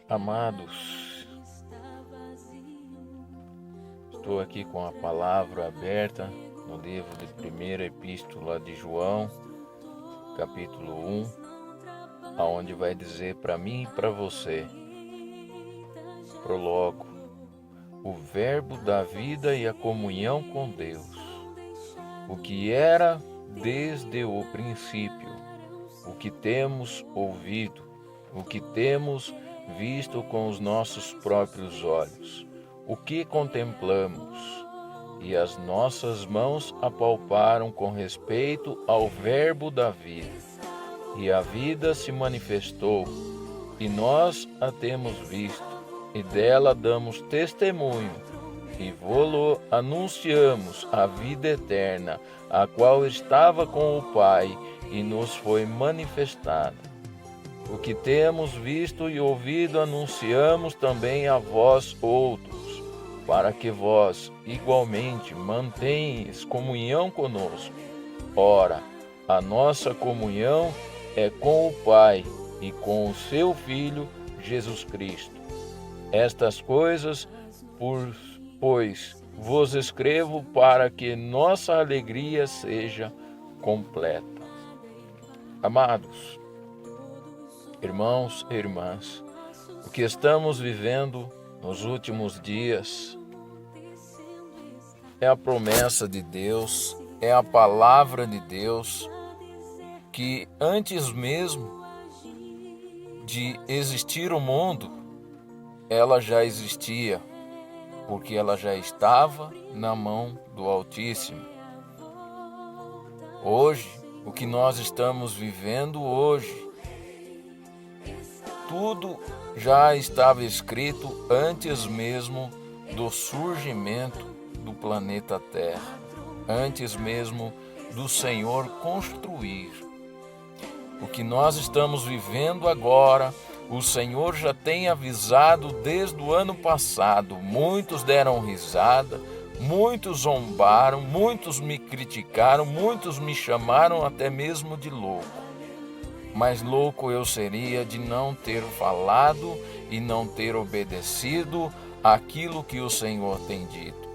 Amados, estou aqui com a palavra aberta no livro de Primeira Epístola de João, capítulo 1, aonde vai dizer para mim e para você, prologo, o verbo da vida e a comunhão com Deus, o que era desde o princípio, o que temos ouvido, o que temos visto com os nossos próprios olhos, o que contemplamos, e as nossas mãos apalparam com respeito ao verbo da vida. E a vida se manifestou, e nós a temos visto, e dela damos testemunho, e vô-lo anunciamos a vida eterna, a qual estava com o Pai, e nos foi manifestada. O que temos visto e ouvido anunciamos também a vós outros, para que vós, igualmente, mantenhais comunhão conosco. Ora, a nossa comunhão é com o Pai e com o seu Filho, Jesus Cristo. Estas coisas, pois, vos escrevo para que nossa alegria seja completa. Amados, irmãos e irmãs, o que estamos vivendo nos últimos dias é a promessa de Deus, é a palavra de Deus, que antes mesmo de existir o mundo, ela já existia, porque ela já estava na mão do Altíssimo. Hoje, o que nós estamos vivendo hoje, tudo já estava escrito antes mesmo do surgimento do planeta Terra, antes mesmo do Senhor construir. O que nós estamos vivendo agora, o Senhor já tem avisado desde o ano passado. Muitos deram risada, muitos zombaram, muitos me criticaram, muitos me chamaram até mesmo de louco. Mas louco eu seria de não ter falado e não ter obedecido aquilo que o Senhor tem dito.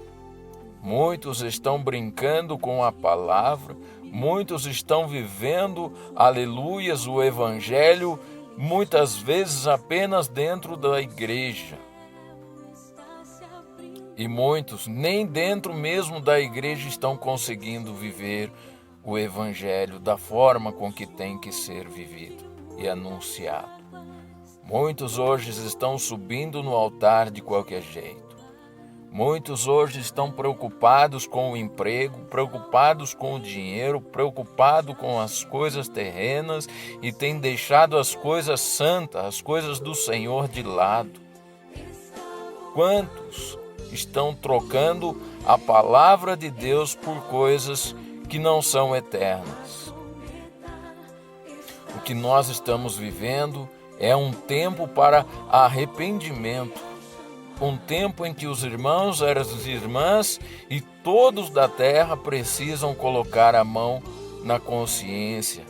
Muitos estão brincando com a palavra, muitos estão vivendo, aleluias, o Evangelho, muitas vezes apenas dentro da igreja. E muitos nem dentro mesmo da igreja estão conseguindo viver o Evangelho da forma com que tem que ser vivido e anunciado. Muitos hoje estão subindo no altar de qualquer jeito. Muitos hoje estão preocupados com o emprego, preocupados com o dinheiro, preocupados com as coisas terrenas e têm deixado as coisas santas, as coisas do Senhor de lado. Quantos estão trocando a palavra de Deus por coisas que não são eternas? O que nós estamos vivendo é um tempo para arrependimento, um tempo em que os irmãos e as irmãs e todos da terra precisam colocar a mão na consciência.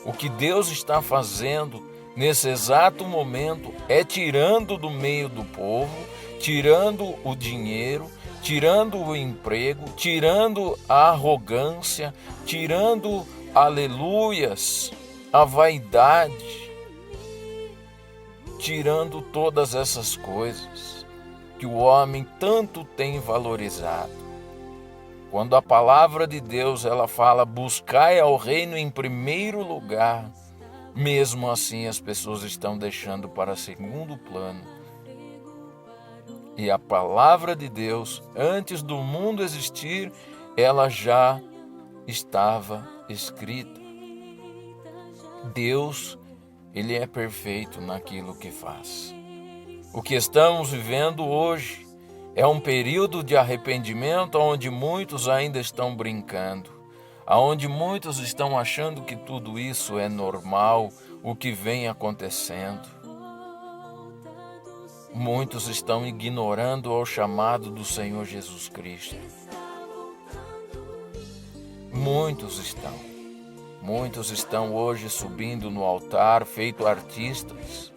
O que Deus está fazendo nesse exato momento é tirando do meio do povo, tirando o dinheiro, tirando o emprego, tirando a arrogância, tirando, aleluias, a vaidade, tirando todas essas coisas que o homem tanto tem valorizado. Quando a palavra de Deus ela fala, buscai ao reino em primeiro lugar, mesmo assim as pessoas estão deixando para segundo plano. E a palavra de Deus, antes do mundo existir, ela já estava escrita. Deus, ele é perfeito naquilo que faz. O que estamos vivendo hoje é um período de arrependimento onde muitos ainda estão brincando, onde muitos estão achando que tudo isso é normal, o que vem acontecendo. Muitos estão ignorando o chamado do Senhor Jesus Cristo. Muitos estão hoje subindo no altar, feito artistas.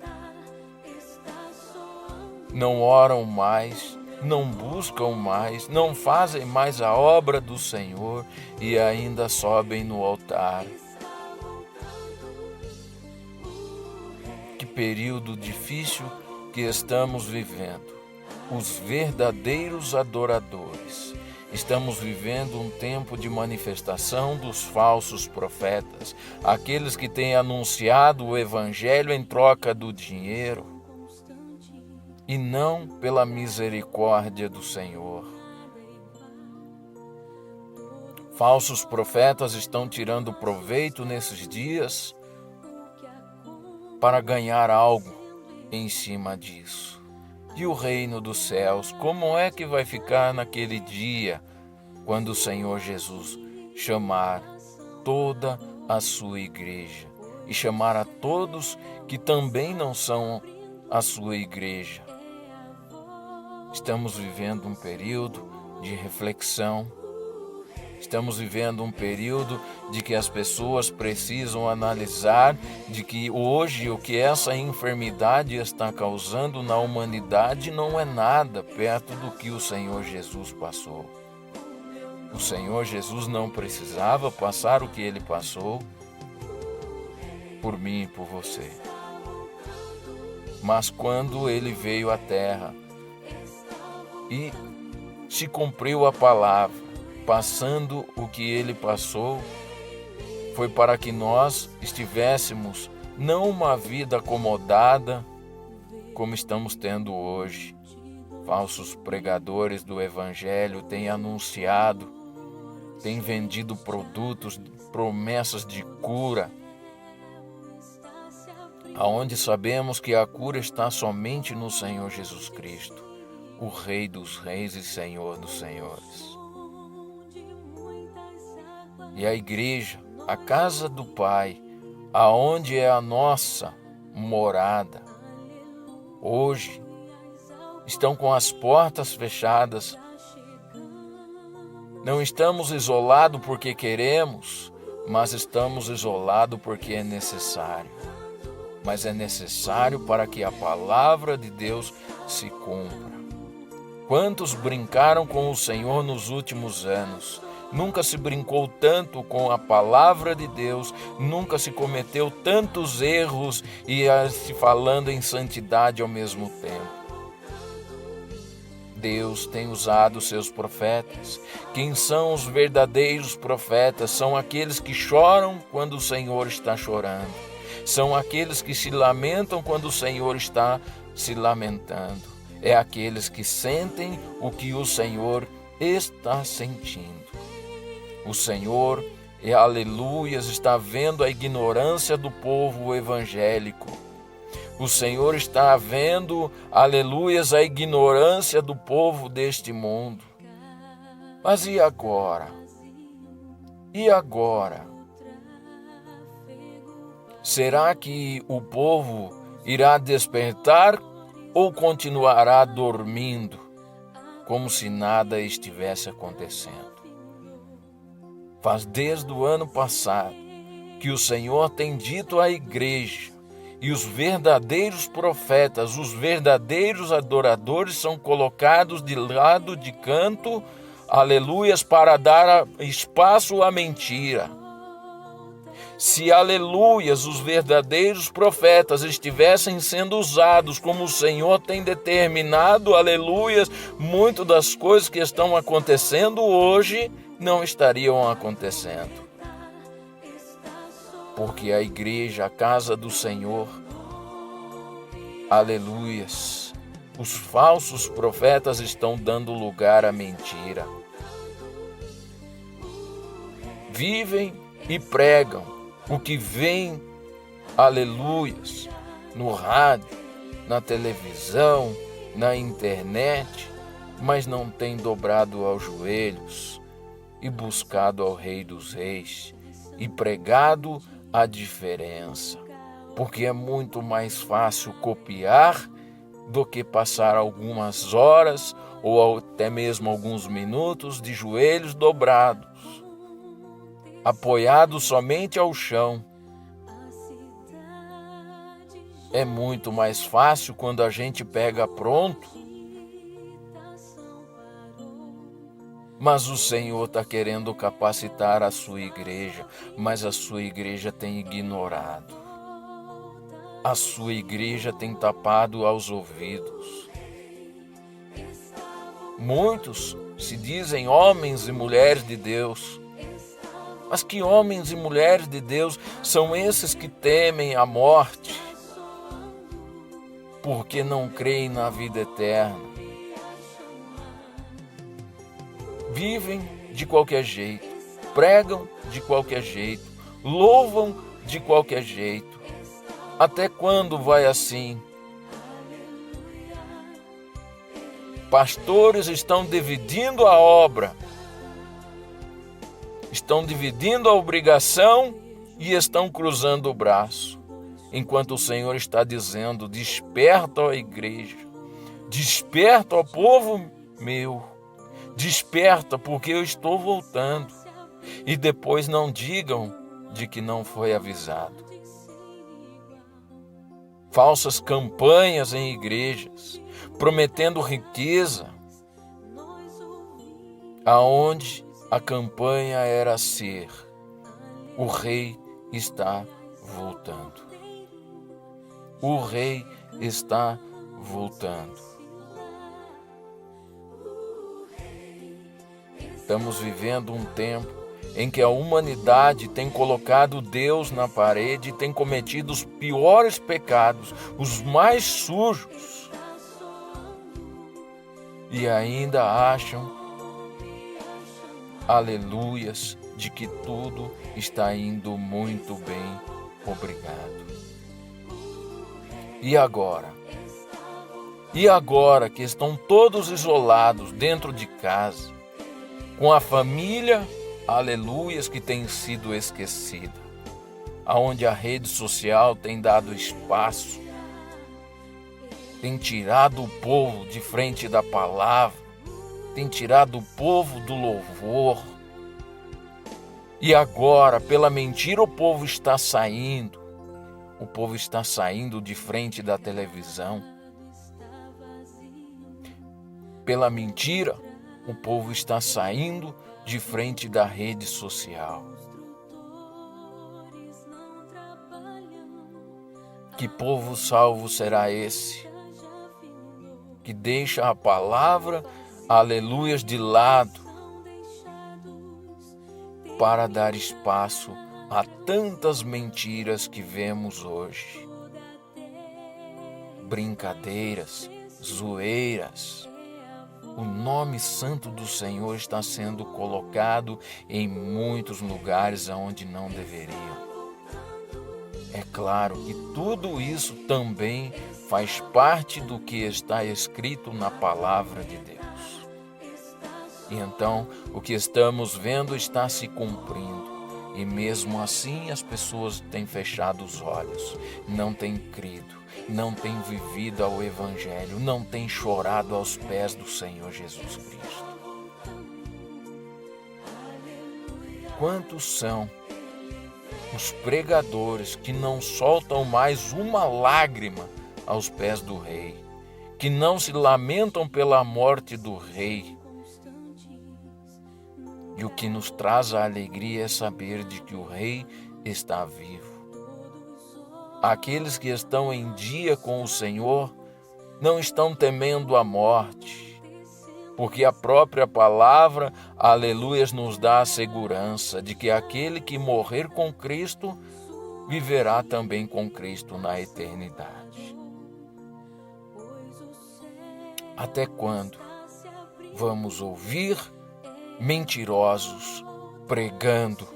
não oram mais, não buscam mais, não fazem mais a obra do Senhor e ainda sobem no altar. Que período difícil que estamos vivendo. Os verdadeiros adoradores. Estamos vivendo um tempo de manifestação dos falsos profetas, aqueles que têm anunciado o evangelho em troca do dinheiro e não pela misericórdia do Senhor. Falsos profetas estão tirando proveito nesses dias para ganhar algo em cima disso. E o reino dos céus, como é que vai ficar naquele dia, quando o Senhor Jesus chamar toda a sua igreja e chamar a todos que também não são a sua igreja? Estamos vivendo um período de reflexão. Estamos vivendo um período de que as pessoas precisam analisar de que hoje o que essa enfermidade está causando na humanidade não é nada perto do que o Senhor Jesus passou. O Senhor Jesus não precisava passar o que Ele passou por mim e por você. Mas quando Ele veio à terra e se cumpriu a palavra, passando o que Ele passou, foi para que nós estivéssemos não uma vida acomodada como estamos tendo hoje. Falsos pregadores do Evangelho têm anunciado, têm vendido produtos, promessas de cura, aonde sabemos que a cura está somente no Senhor Jesus Cristo, o Rei dos Reis e Senhor dos Senhores. E a igreja, a casa do Pai, aonde é a nossa morada, hoje estão com as portas fechadas. Não estamos isolados porque queremos, mas estamos isolados porque é necessário. Mas é necessário para que a palavra de Deus se cumpra. Quantos brincaram com o Senhor nos últimos anos? Nunca se brincou tanto com a palavra de Deus, nunca se cometeu tantos erros e se falando em santidade ao mesmo tempo. Deus tem usado seus profetas. Quem são os verdadeiros profetas? São aqueles que choram quando o Senhor está chorando. São aqueles que se lamentam quando o Senhor está se lamentando. É aqueles que sentem o que o Senhor está sentindo. O Senhor, aleluias, está vendo a ignorância do povo evangélico. O Senhor está vendo, aleluias, a ignorância do povo deste mundo. Mas e agora? E agora? Será que o povo irá despertar ou continuará dormindo, como se nada estivesse acontecendo? Faz desde o ano passado que o Senhor tem dito à igreja, e os verdadeiros profetas, os verdadeiros adoradores são colocados de lado de canto, aleluias, para dar espaço à mentira. Se, aleluias, os verdadeiros profetas estivessem sendo usados como o Senhor tem determinado, aleluias, muito das coisas que estão acontecendo hoje não estariam acontecendo. Porque a igreja, a casa do Senhor, aleluias, os falsos profetas estão dando lugar à mentira. Vivem e pregam o que vem, aleluias, no rádio, na televisão, na internet, mas não tem dobrado aos joelhos e buscado ao Rei dos Reis e pregado a diferença, porque é muito mais fácil copiar do que passar algumas horas ou até mesmo alguns minutos de joelhos dobrados, apoiados somente ao chão. É muito mais fácil quando a gente pega pronto. Mas o Senhor está querendo capacitar a sua igreja, mas a sua igreja tem ignorado. A sua igreja tem tapado aos ouvidos. Muitos se dizem homens e mulheres de Deus. Mas que homens e mulheres de Deus são esses que temem a morte, porque não creem na vida eterna? Vivem de qualquer jeito, pregam de qualquer jeito, louvam de qualquer jeito. Até quando vai assim? Pastores estão dividindo a obra, estão dividindo a obrigação e estão cruzando o braço, enquanto o Senhor está dizendo: desperta, ó igreja, desperta, ó povo meu, desperta, porque eu estou voltando. E depois não digam de que não foi avisado. Falsas campanhas em igrejas, prometendo riqueza, aonde a campanha era ser: o rei está voltando. O rei está voltando. Estamos vivendo um tempo em que a humanidade tem colocado Deus na parede e tem cometido os piores pecados, os mais sujos, e ainda acham, aleluias, de que tudo está indo muito bem, obrigado. E agora? E agora que estão todos isolados dentro de casa, com a família, aleluias, que tem sido esquecida, aonde a rede social tem dado espaço, tem tirado o povo de frente da palavra, tem tirado o povo do louvor. E agora, pela mentira, o povo está saindo de frente da televisão. Pela mentira, o povo está saindo de frente da rede social. Que povo salvo será esse, que deixa a palavra, aleluias, de lado, para dar espaço a tantas mentiras que vemos hoje? Brincadeiras, zoeiras. O nome santo do Senhor está sendo colocado em muitos lugares onde não deveriam. É claro que tudo isso também faz parte do que está escrito na palavra de Deus. E então, o que estamos vendo está se cumprindo. E mesmo assim, as pessoas têm fechado os olhos, não têm crido, não têm vivido ao Evangelho, não têm chorado aos pés do Senhor Jesus Cristo. Quantos são os pregadores que não soltam mais uma lágrima aos pés do Rei, que não se lamentam pela morte do Rei? E o que nos traz a alegria é saber de que o Rei está vivo. Aqueles que estão em dia com o Senhor não estão temendo a morte, porque a própria palavra, aleluias, nos dá a segurança de que aquele que morrer com Cristo viverá também com Cristo na eternidade. Até quando vamos ouvir mentirosos pregando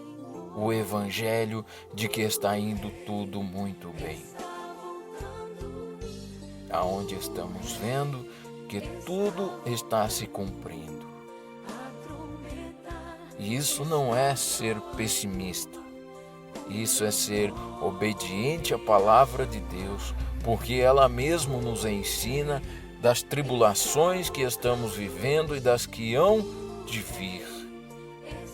o Evangelho de que está indo tudo muito bem? Aonde estamos vendo que tudo está se cumprindo. E isso não é ser pessimista, isso é ser obediente à palavra de Deus, porque ela mesmo nos ensina das tribulações que estamos vivendo e das que hão de vir,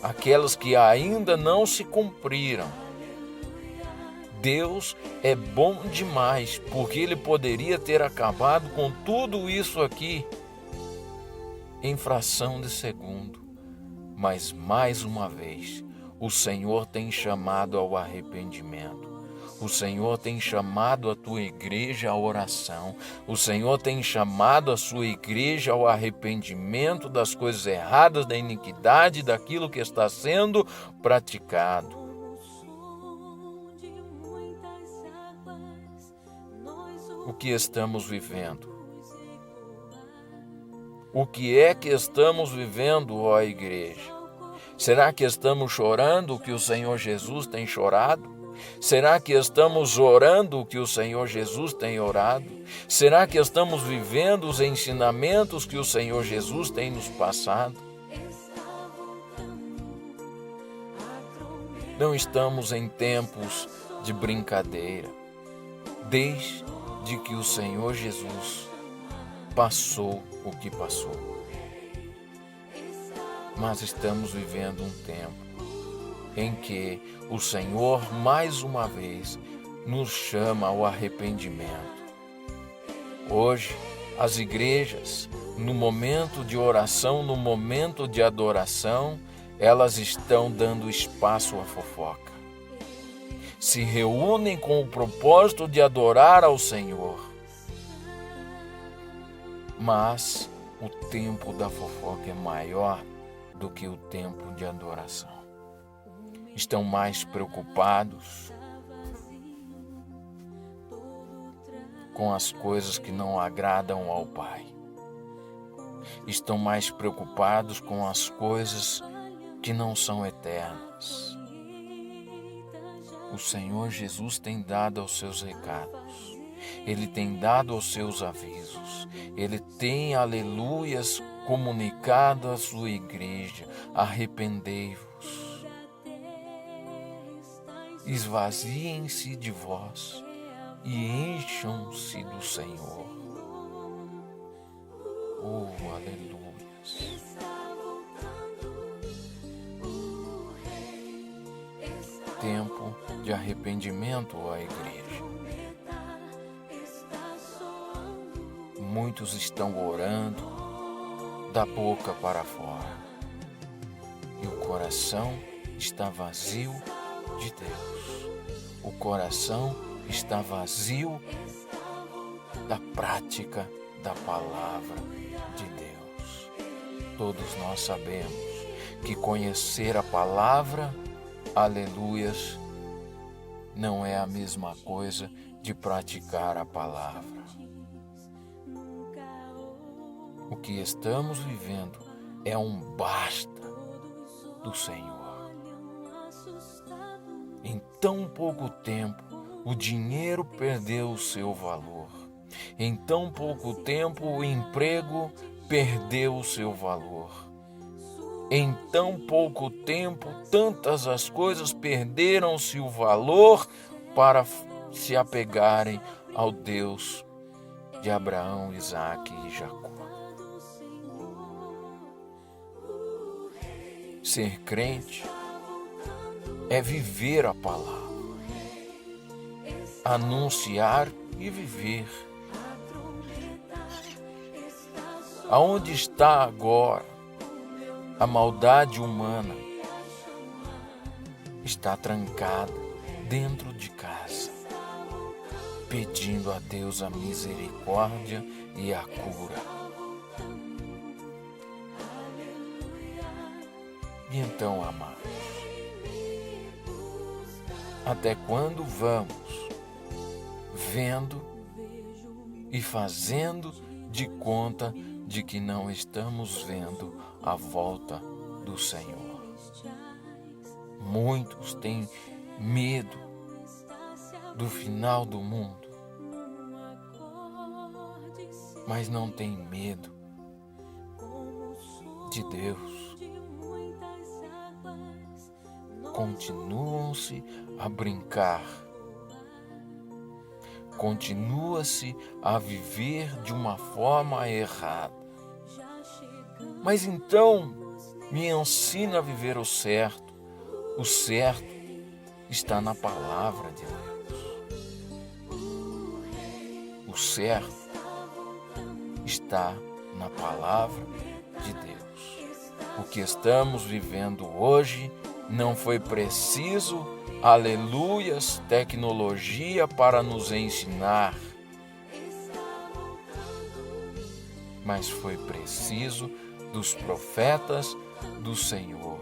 aquelas que ainda não se cumpriram. Deus é bom demais, porque Ele poderia ter acabado com tudo isso aqui em fração de segundo. Mas mais uma vez, o Senhor tem chamado ao arrependimento. O Senhor tem chamado a tua igreja à oração. O Senhor tem chamado a sua igreja ao arrependimento das coisas erradas, da iniquidade, daquilo que está sendo praticado. O que estamos vivendo? O que é que estamos vivendo, ó igreja? Será que estamos chorando o que o Senhor Jesus tem chorado? Será que estamos orando o que o Senhor Jesus tem orado? Será que estamos vivendo os ensinamentos que o Senhor Jesus tem nos passado? Não estamos em tempos de brincadeira, desde que o Senhor Jesus passou o que passou. Mas estamos vivendo um tempo em que o Senhor, mais uma vez, nos chama ao arrependimento. Hoje, as igrejas, no momento de oração, no momento de adoração, elas estão dando espaço à fofoca. Se reúnem com o propósito de adorar ao Senhor. Mas o tempo da fofoca é maior do que o tempo de adoração. Estão mais preocupados com as coisas que não agradam ao Pai. Estão mais preocupados com as coisas que não são eternas. O Senhor Jesus tem dado aos seus recados. Ele tem dado os seus avisos. Ele tem, aleluias, comunicado à sua igreja: arrependei-vos. Esvaziem-se de vós e encham-se do Senhor. Oh, aleluias. Tempo de arrependimento, ó igreja. Muitos estão orando da boca para fora e o coração está vazio de Deus. O coração está vazio da prática da palavra de Deus. Todos nós sabemos que conhecer a palavra, aleluias, não é a mesma coisa de praticar a palavra. O que estamos vivendo é um basta do Senhor. Em tão pouco tempo, o dinheiro perdeu o seu valor. Em tão pouco tempo, o emprego perdeu o seu valor. Em tão pouco tempo, tantas as coisas perderam-se o valor para se apegarem ao Deus de Abraão, Isaque e Jacó. Ser crente é viver a palavra, anunciar e viver. Aonde está agora a maldade humana? Está trancada dentro de casa, pedindo a Deus a misericórdia e a cura. E então, amados, até quando vamos vendo e fazendo de conta de que não estamos vendo a volta do Senhor? Muitos têm medo do final do mundo, mas não têm medo de Deus. Continuam-se a brincar, continua-se a viver de uma forma errada. Mas então, me ensina a viver o certo. O certo está na palavra de Deus. O certo está na palavra de Deus. O que estamos vivendo hoje não foi preciso, aleluias, tecnologia para nos ensinar, mas foi preciso dos profetas do Senhor.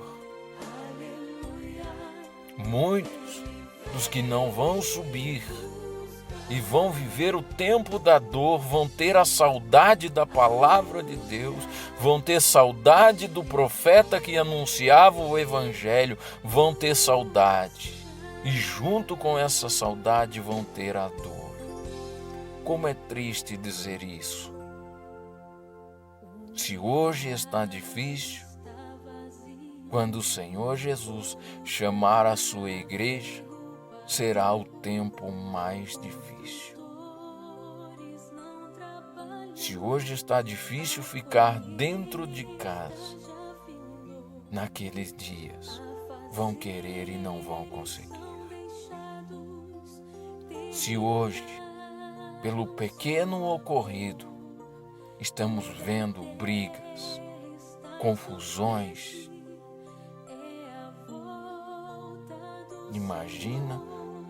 Muitos dos que não vão subir e vão viver o tempo da dor, vão ter a saudade da palavra de Deus, vão ter saudade do profeta que anunciava o evangelho, vão ter saudade. E junto com essa saudade vão ter a dor. Como é triste dizer isso. Se hoje está difícil, quando o Senhor Jesus chamar a sua igreja, será o tempo mais difícil. Se hoje está difícil ficar dentro de casa, naqueles dias vão querer e não vão conseguir. Se hoje, pelo pequeno ocorrido, estamos vendo brigas, confusões, imagina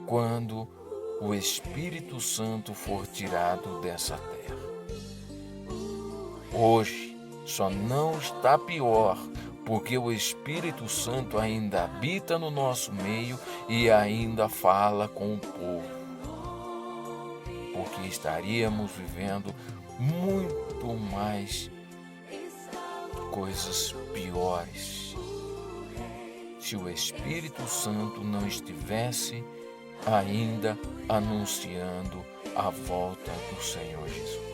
quando o Espírito Santo for tirado dessa terra. Hoje só não está pior porque o Espírito Santo ainda habita no nosso meio e ainda fala com o povo. Porque estaríamos vivendo muito mais coisas piores se o Espírito Santo não estivesse ainda anunciando a volta do Senhor Jesus.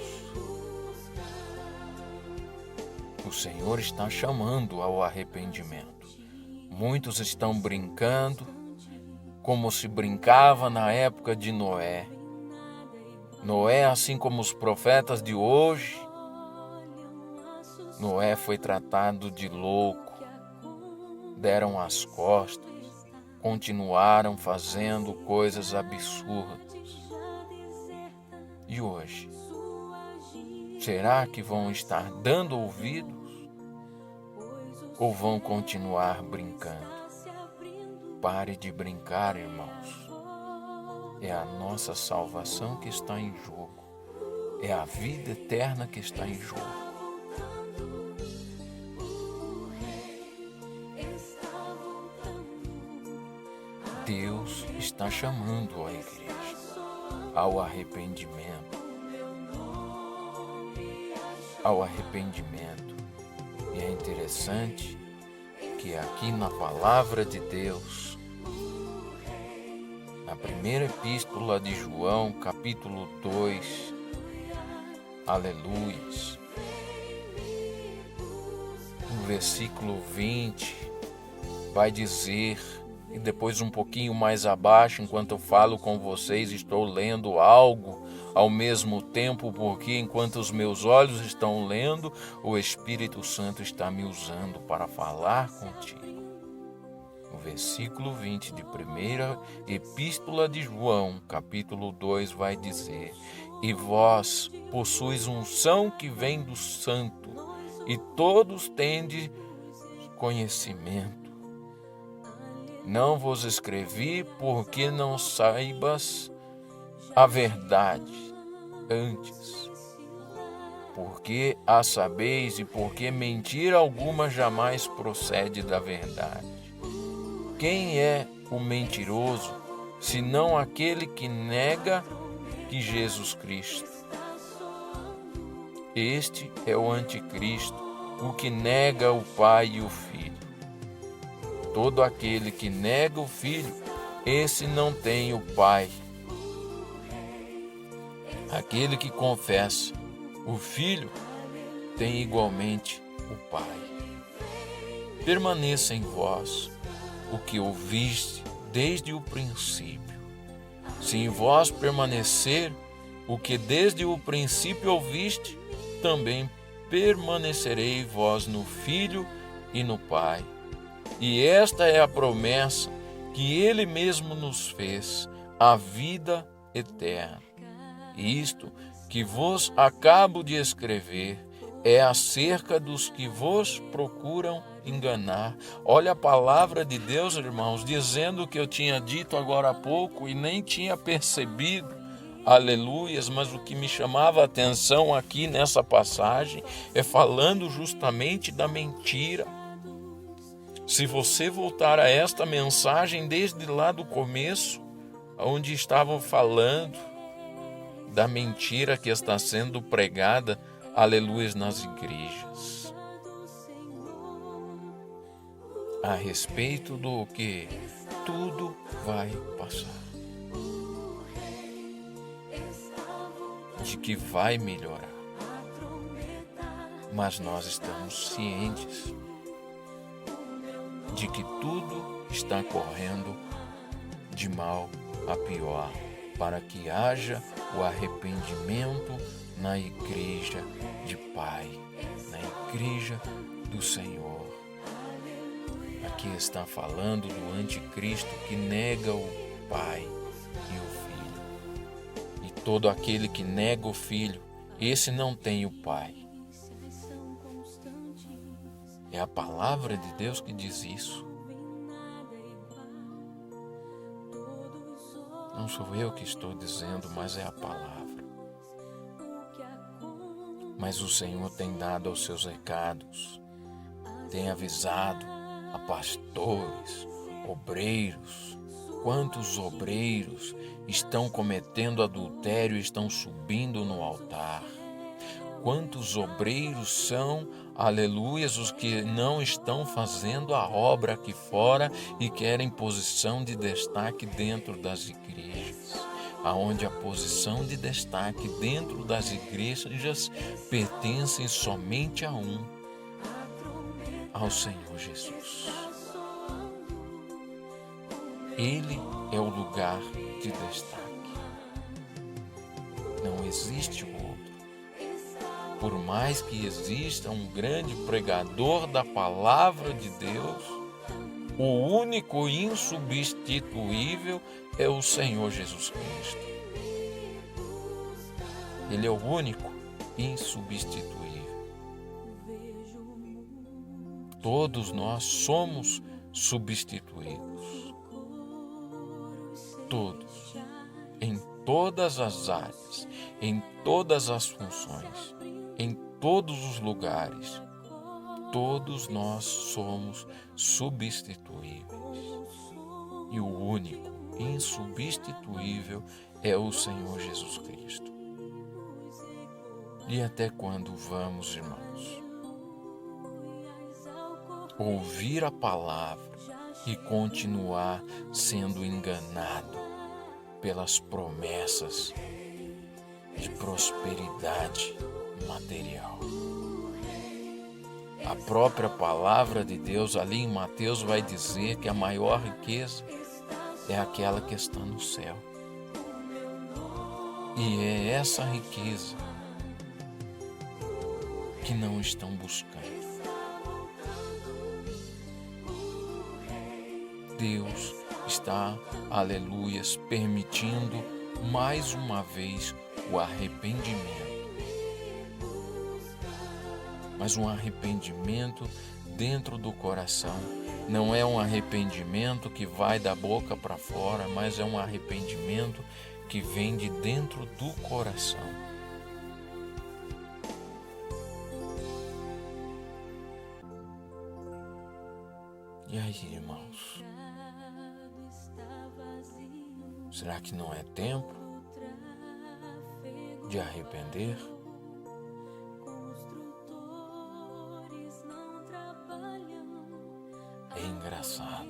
O Senhor está chamando ao arrependimento. Muitos estão brincando como se brincava na época de Noé. Noé, assim como os profetas de hoje, Noé foi tratado de louco, deram as costas, continuaram fazendo coisas absurdas. E hoje, será que vão estar dando ouvidos ou vão continuar brincando? Pare de brincar, irmãos. É a nossa salvação que está em jogo. É a vida eterna que está em jogo. Deus está chamando a igreja ao arrependimento. Ao arrependimento. E é interessante que aqui na palavra de Deus, na primeira epístola de João, capítulo 2, aleluias, no versículo 20, vai dizer, e depois um pouquinho mais abaixo, enquanto eu falo com vocês, estou lendo algo ao mesmo tempo, porque enquanto os meus olhos estão lendo, o Espírito Santo está me usando para falar contigo. O versículo 20 de primeira epístola de João, capítulo 2, vai dizer: E vós possuis unção que vem do Santo, e todos tendes conhecimento. Não vos escrevi porque não saibas a verdade, antes, porque a sabeis e porque mentira alguma jamais procede da verdade. Quem é o mentiroso, senão aquele que nega que Jesus Cristo? Este é o anticristo, o que nega o Pai e o Filho. Todo aquele que nega o Filho, esse não tem o Pai. Aquele que confessa o Filho tem igualmente o Pai. Permaneça em vós o que ouviste desde o princípio. Se em vós permanecer o que desde o princípio ouviste, também permanecerei vós no Filho e no Pai. E esta é a promessa que Ele mesmo nos fez, a vida eterna. Isto que vos acabo de escrever é acerca dos que vos procuram enganar. Olha a palavra de Deus, irmãos, dizendo o que eu tinha dito agora há pouco e nem tinha percebido. Aleluias, mas o que me chamava a atenção aqui nessa passagem é falando justamente da mentira. Se você voltar a esta mensagem desde lá do começo, onde estavam falando da mentira que está sendo pregada, aleluia, nas igrejas, a respeito do que tudo vai passar, de que vai melhorar, mas nós estamos cientes de que tudo está correndo de mal a pior, para que haja o arrependimento na igreja de Pai, na igreja do Senhor. Aqui está falando do anticristo que nega o Pai e o Filho. E todo aquele que nega o Filho, esse não tem o Pai. É a palavra de Deus que diz isso. Não sou eu que estou dizendo, mas é a palavra. Mas o Senhor tem dado aos seus recados, tem avisado a pastores, obreiros. Quantos obreiros estão cometendo adultério e estão subindo no altar? Quantos obreiros são, aleluias, os que não estão fazendo a obra aqui fora e querem posição de destaque dentro das igrejas, aonde a posição de destaque dentro das igrejas pertence somente a um, ao Senhor Jesus. Ele é o lugar de destaque. Não existe o outro. Por mais que exista um grande pregador da palavra de Deus, o único insubstituível é o Senhor Jesus Cristo. Ele é o único insubstituível. Todos nós somos substituídos. Todos, em todas as áreas, em todas as funções, em todos os lugares, todos nós somos substituíveis. E o único insubstituível é o Senhor Jesus Cristo. E até quando vamos, irmãos, ouvir a palavra e continuar sendo enganado pelas promessas de prosperidade material? A própria palavra de Deus ali em Mateus vai dizer que a maior riqueza é aquela que está no céu. E é essa riqueza que não estão buscando. Deus está, aleluias, permitindo mais uma vez o arrependimento. Mas um arrependimento dentro do coração. Não é um arrependimento que vai da boca para fora, mas é um arrependimento que vem de dentro do coração. E aí, irmãos? Será que não é tempo de arrepender? É engraçado.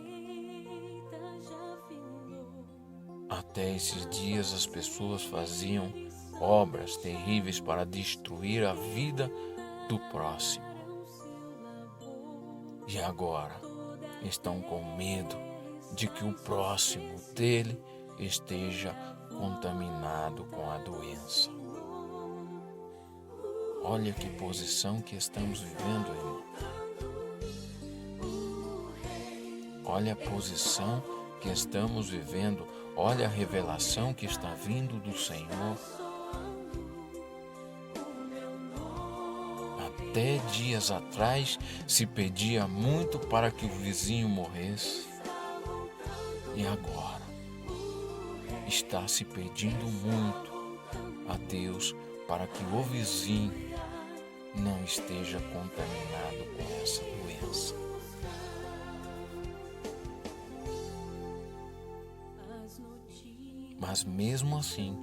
Até esses dias as pessoas faziam obras terríveis para destruir a vida do próximo. E agora estão com medo de que o próximo dele esteja contaminado com a doença. Olha que posição que estamos vivendo, irmão. Olha a posição que estamos vivendo. Olha a revelação que está vindo do Senhor. até dias atrás se pedia muito para que o vizinho morresse, e agora está se pedindo muito a Deus para que o vizinho não esteja contaminado com essa doença. Mas mesmo assim,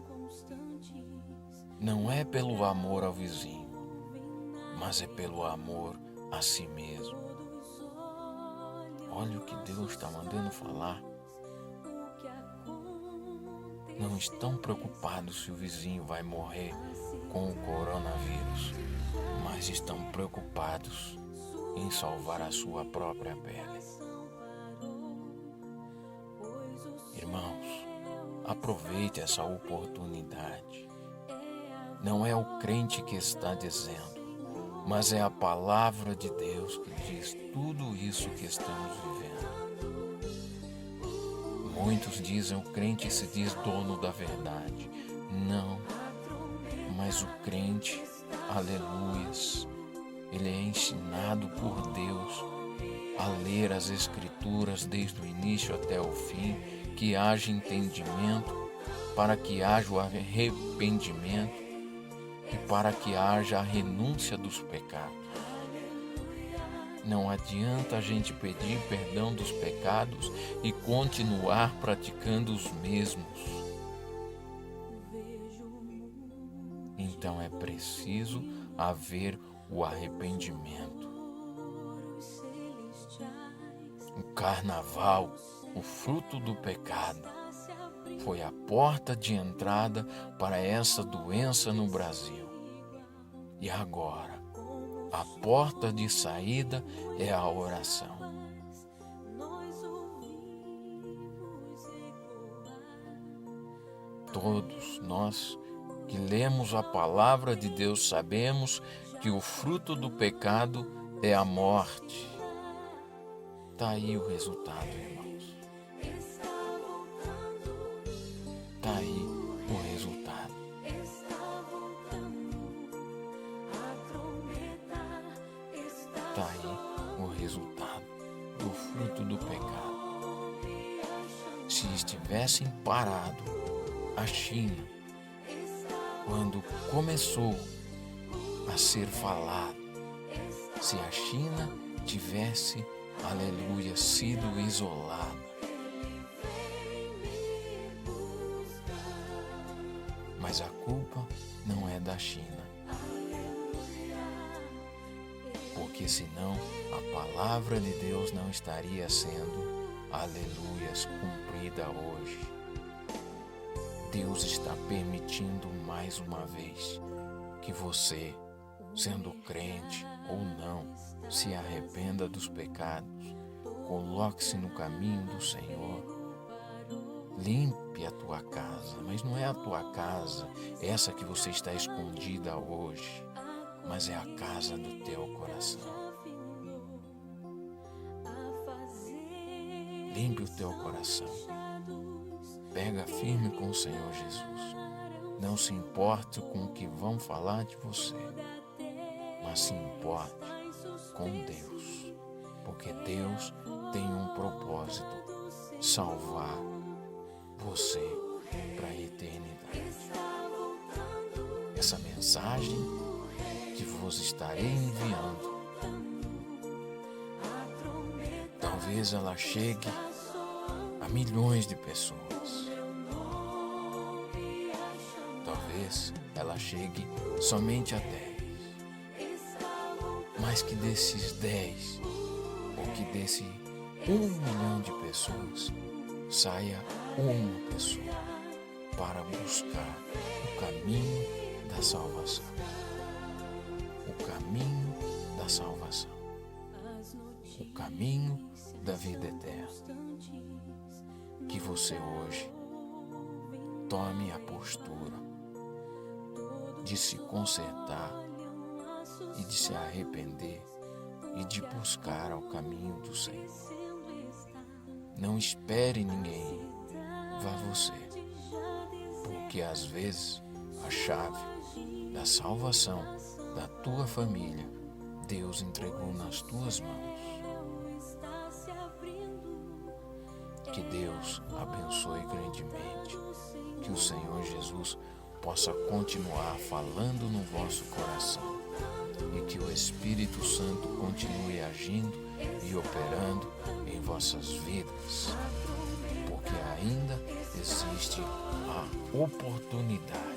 não é pelo amor ao vizinho, mas é pelo amor a si mesmo. Olha o que Deus está mandando falar. Não estão preocupados se o vizinho vai morrer com o coronavírus, mas estão preocupados em salvar a sua própria pele. Irmãos, aproveite essa oportunidade. Não é o crente que está dizendo, mas é a palavra de Deus que diz tudo isso que estamos vivendo. Muitos dizem o crente se diz dono da verdade. Não, mas o crente, aleluias, ele é ensinado por Deus a ler as Escrituras desde o início até o fim, que haja entendimento, para que haja o arrependimento e para que haja a renúncia dos pecados. Não adianta a gente pedir perdão dos pecados e continuar praticando os mesmos. Então é preciso haver o arrependimento. O carnaval, o fruto do pecado, foi a porta de entrada para essa doença no Brasil. E agora, a porta de saída é a oração. Todos nós que lemos a palavra de Deus sabemos que o fruto do pecado é a morte. Está aí o resultado, irmãos. Está aí o resultado. Está aí o resultado do fruto do pecado. Se estivessem parado a China, quando começou a ser falado, se a China tivesse, aleluia, sido isolada, mas a culpa não é da China, porque senão a palavra de Deus não estaria sendo, aleluias, cumprida hoje. Deus está permitindo mais uma vez que você, sendo crente ou não, se arrependa dos pecados, coloque-se no caminho do Senhor, limpe a tua casa, mas não é a tua casa, essa que você está escondida hoje, mas é a casa do teu coração. Limpe o teu coração. Pega firme com o Senhor Jesus. Não se importe com o que vão falar de você, mas se importe com Deus, porque Deus tem um propósito: salvar você para a eternidade. Essa mensagem que vos estarei enviando, talvez ela chegue a milhões de pessoas. Talvez ela chegue somente a 10. Mas que desses 10, ou que desse 1 milhão de pessoas, saia uma pessoa para buscar o caminho da salvação. O caminho da salvação. O caminho da vida eterna. Que você hoje tome a postura de se consertar e de se arrepender e de buscar ao caminho do Senhor. Não espere ninguém, vá você, porque às vezes a chave da salvação da tua família Deus entregou nas tuas mãos. Que Deus abençoe grandemente. Que o Senhor Jesus possa continuar falando no vosso coração. E que o Espírito Santo continue agindo e operando em vossas vidas. Porque ainda existe a oportunidade